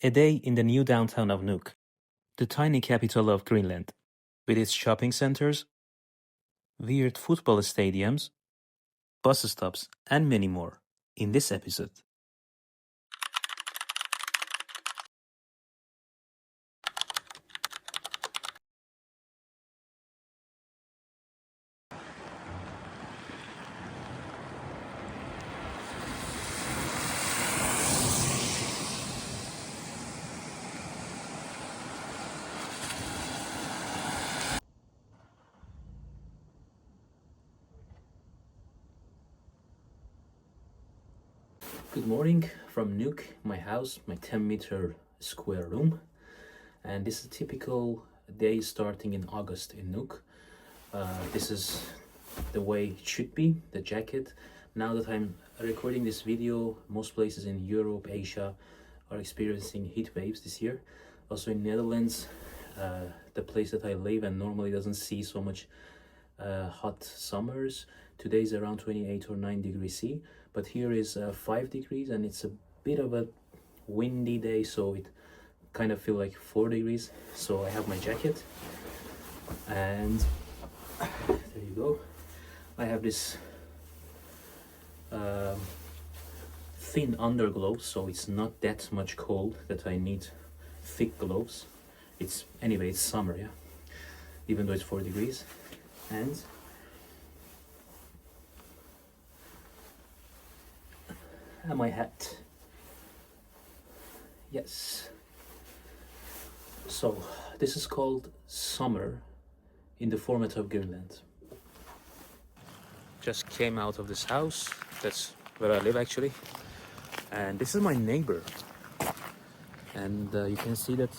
A day in the new downtown of Nuuk, the tiny capital of Greenland, with its shopping centers, weird football stadiums, bus stops, and many more, in this episode. Good morning from Nuuk, my house, my 10-meter square room. And this is a typical day starting in August in Nuuk. This is the way it should be, the jacket. Now that I'm recording this video, most places in Europe, Asia are experiencing heat waves this year. Also in Netherlands, the place that I live and normally doesn't see so much hot summers. Today is around 28 or 9 degrees C, but here is 5 degrees and it's a bit of a windy day, so it kind of feel like 4 degrees. So I have my jacket and there you go. I have this thin undergloves, so it's not that much cold that I need thick gloves. It's summer, yeah, even though it's 4 degrees. And my hat. Yes. So this is called summer in the format of Greenland. Just came out of this house. That's where I live actually. And this is my neighbor. And you can see that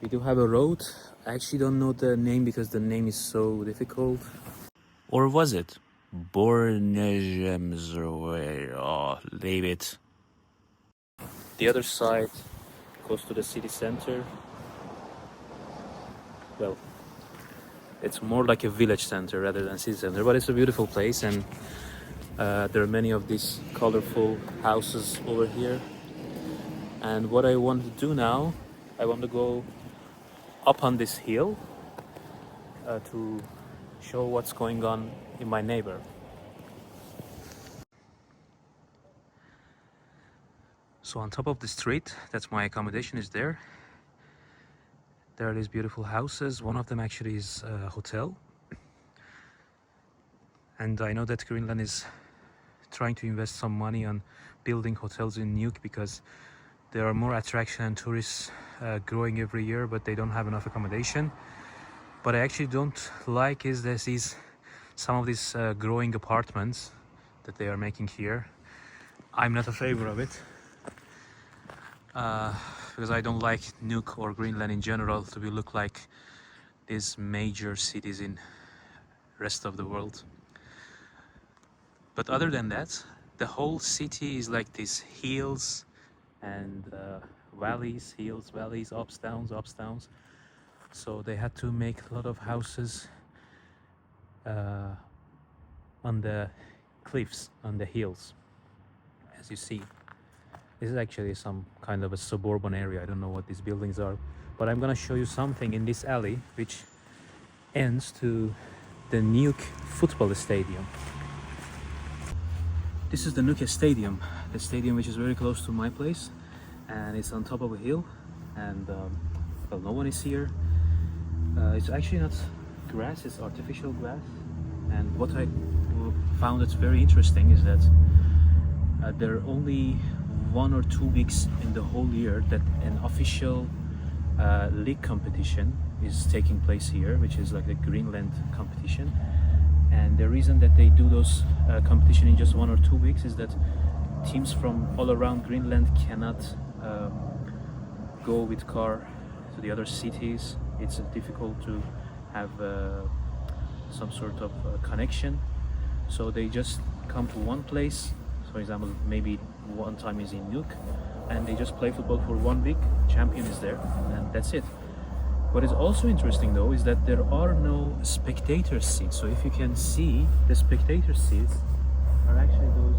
we do have a road. I actually don't know the name because the name is so difficult. Or was it? Oh, leave it. The other side goes to the city center. Well, it's more like a village center rather than city center, but it's a beautiful place, and there are many of these colorful houses over here. And what I want to do now, I want to go up on this hill to show what's going on in my neighbor. So on top of the street, that's my accommodation is there. There are these beautiful houses. One of them actually is a hotel. And I know that Greenland is trying to invest some money on building hotels in Nuuk because there are more attraction and tourists growing every year, but they don't have enough accommodation. But I actually don't like is some of these growing apartments that they are making here. I'm not a favor of it because I don't like Nuuk or Greenland in general to look like these major cities in rest of the world. But other than that, the whole city is like these hills and valleys, hills, valleys, ups, downs, ups, downs. So they had to make a lot of houses on the cliffs, on the hills, as you see. This is actually some kind of a suburban area. I don't know what these buildings are, but I'm gonna show you something in this alley which ends to the Nuuk football stadium. This is the Nuuk stadium, the stadium which is very close to my place, and it's on top of a hill, and well, no one is here. It's actually not grass, it's artificial grass. And what I found that's very interesting is that there are only 1 or 2 weeks in the whole year that an official league competition is taking place here, which is like the Greenland competition. And the reason that they do those competition in just 1 or 2 weeks is that teams from all around Greenland cannot go with car to the other cities. It's difficult to have some sort of connection, so they just come to one place. For example, maybe one time is in Nuuk, and they just play football for 1 week. Champion is there, and that's it. What is also interesting though is that there are no spectator seats. So if you can see, the spectator seats are actually those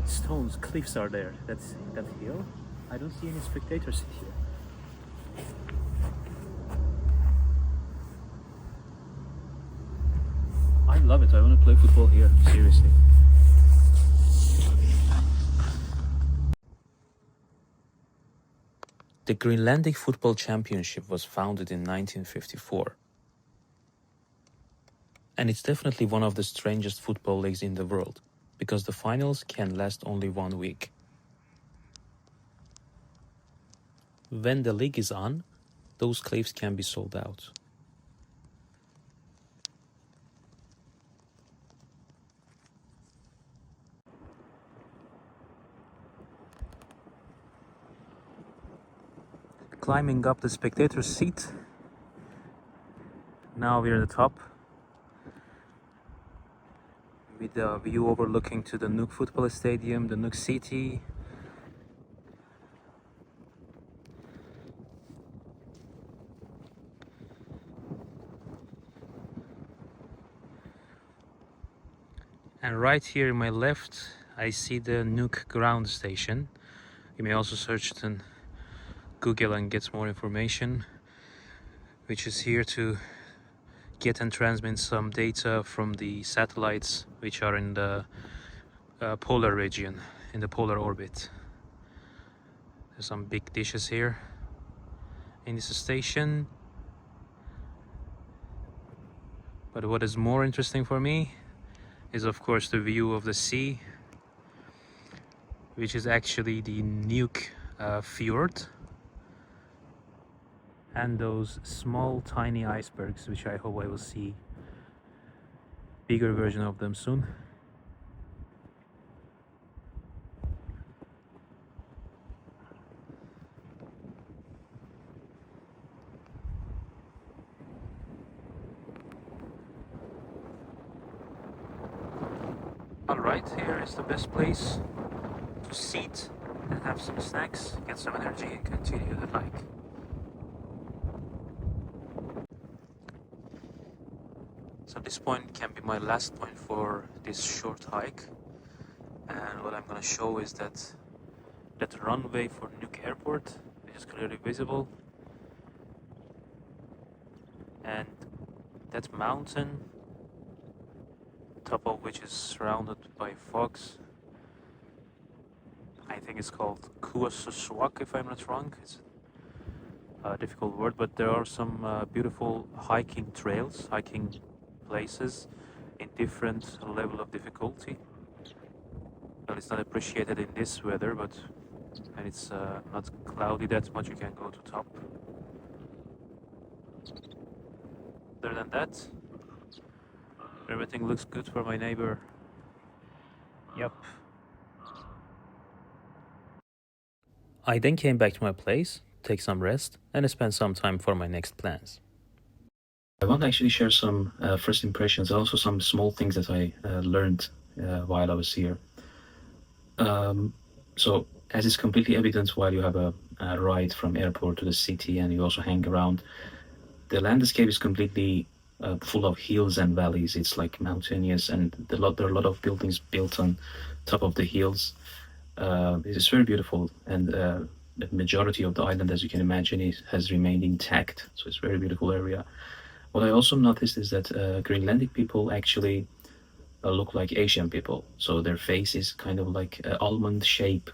stones, cliffs are there. That's that hill, I don't see any spectators here. I love it. I want to play football here, seriously. The Greenlandic Football Championship was founded in 1954. And it's definitely one of the strangest football leagues in the world, because the finals can last only 1 week. When the league is on, those cliffs can be sold out. Climbing up the spectator's seat. Now we're at the top, with a view overlooking to the Nuuk football stadium, the Nuuk city. And right here in my left, I see the Nuuk ground station. You may also search it on Google and get more information, which is here to get and transmit some data from the satellites which are in the polar region, in the polar orbit. There's some big dishes here in this station. But what is more interesting for me is of course the view of the sea, which is actually the Nuuk fjord, and those small tiny icebergs, which I hope I will see bigger version of them soon. Alright, here is the best place to sit and have some snacks, get some energy and continue the hike. So this point can be my last point for this short hike, and what I'm gonna show is that runway for Nuuk airport is clearly visible, and that mountain, top of which is surrounded by fogs. I think it's called Kuasuswak, if I'm not wrong. It's a difficult word, but there are some beautiful hiking trails, hiking places in different level of difficulty. Well, it's not appreciated in this weather, but when it's not cloudy that much, you can go to top. Other than that, everything looks good for my neighbor. Yep. I then came back to my place, take some rest, and spend some time for my next plans. I want to actually share some first impressions, also some small things that I learned while I was here. So, as is completely evident while you have a ride from airport to the city and you also hang around, the landscape is completely full of hills and valleys. It's like mountainous, and there are a lot of buildings built on top of the hills. It's very beautiful, and the majority of the island, as you can imagine, has remained intact. So it's a very beautiful area. What I also noticed is that Greenlandic people actually look like Asian people. So their face is kind of like almond shape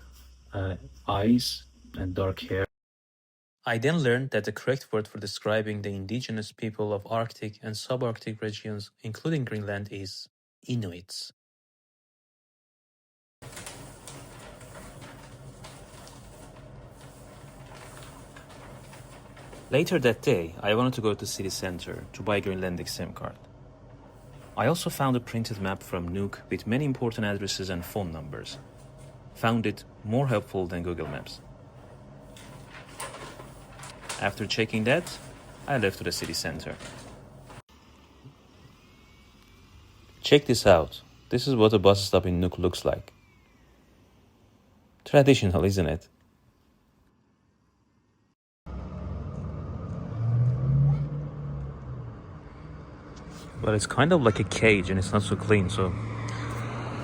eyes and dark hair. I then learned that the correct word for describing the indigenous people of Arctic and subarctic regions, including Greenland, is Inuits. Later that day, I wanted to go to the city center to buy a Greenlandic SIM card. I also found a printed map from Nuuk with many important addresses and phone numbers. Found it more helpful than Google Maps. After checking that, I left to the city center. Check this out. This is what a bus stop in Nuuk looks like. Traditional, isn't it? But it's kind of like a cage and it's not so clean, so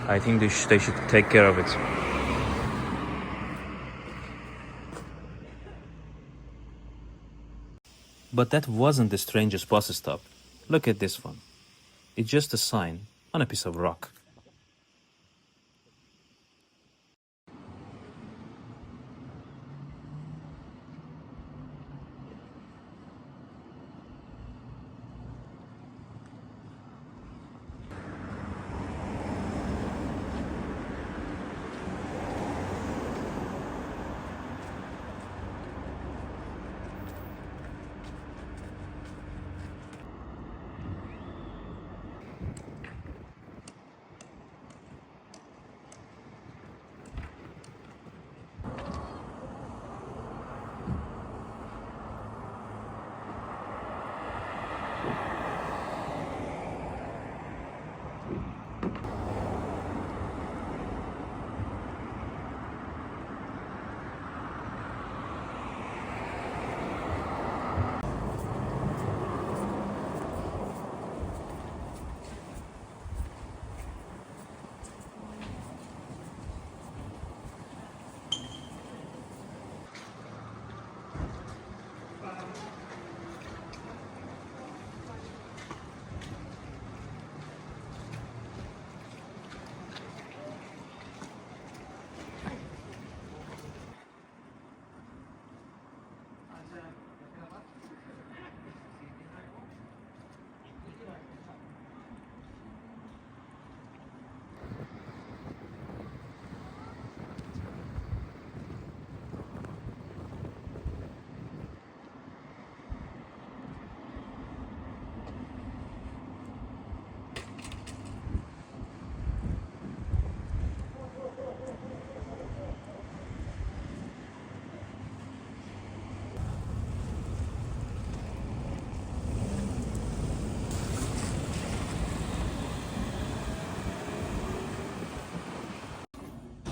I think they should take care of it. But that wasn't the strangest bus stop. Look at this one. It's just a sign on a piece of rock.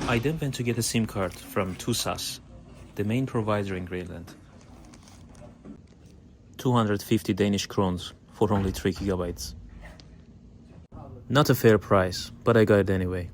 I then went to get a SIM card from Tusas, the main provider in Greenland. 250 Danish krones for only 3 gigabytes. Not a fair price, but I got it anyway.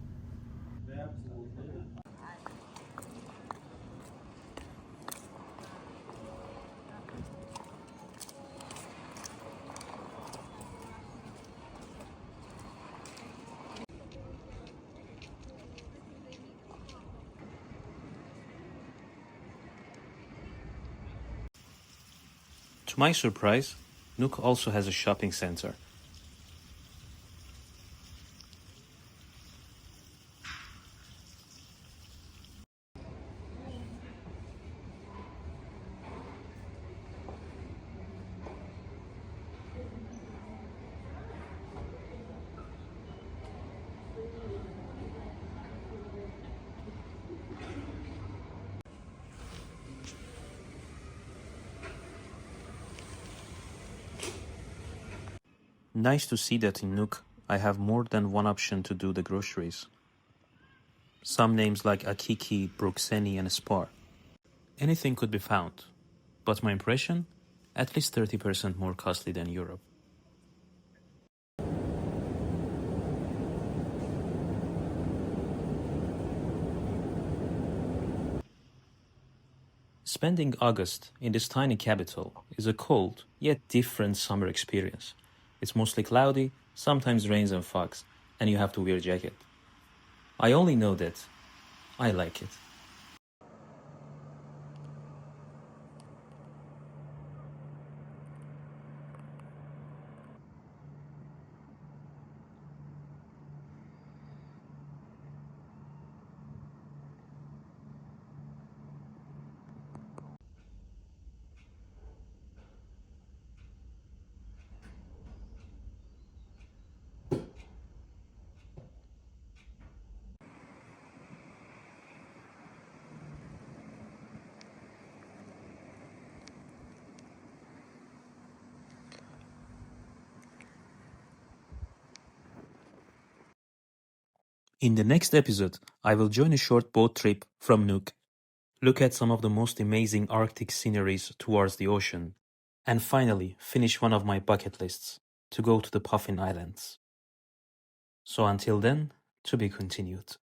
To my surprise, Nuuk also has a shopping center. Nice to see that in Nuuk I have more than one option to do the groceries. Some names like Akiki, Bruxeni and Spar. Anything could be found, but my impression? At least 30% more costly than Europe. Spending August in this tiny capital is a cold, yet different summer experience. It's mostly cloudy, sometimes rains and fogs, and you have to wear a jacket. I only know that I like it. In the next episode, I will join a short boat trip from Nuuk, look at some of the most amazing Arctic sceneries towards the ocean, and finally finish one of my bucket lists, to go to the Puffin Islands. So until then, to be continued.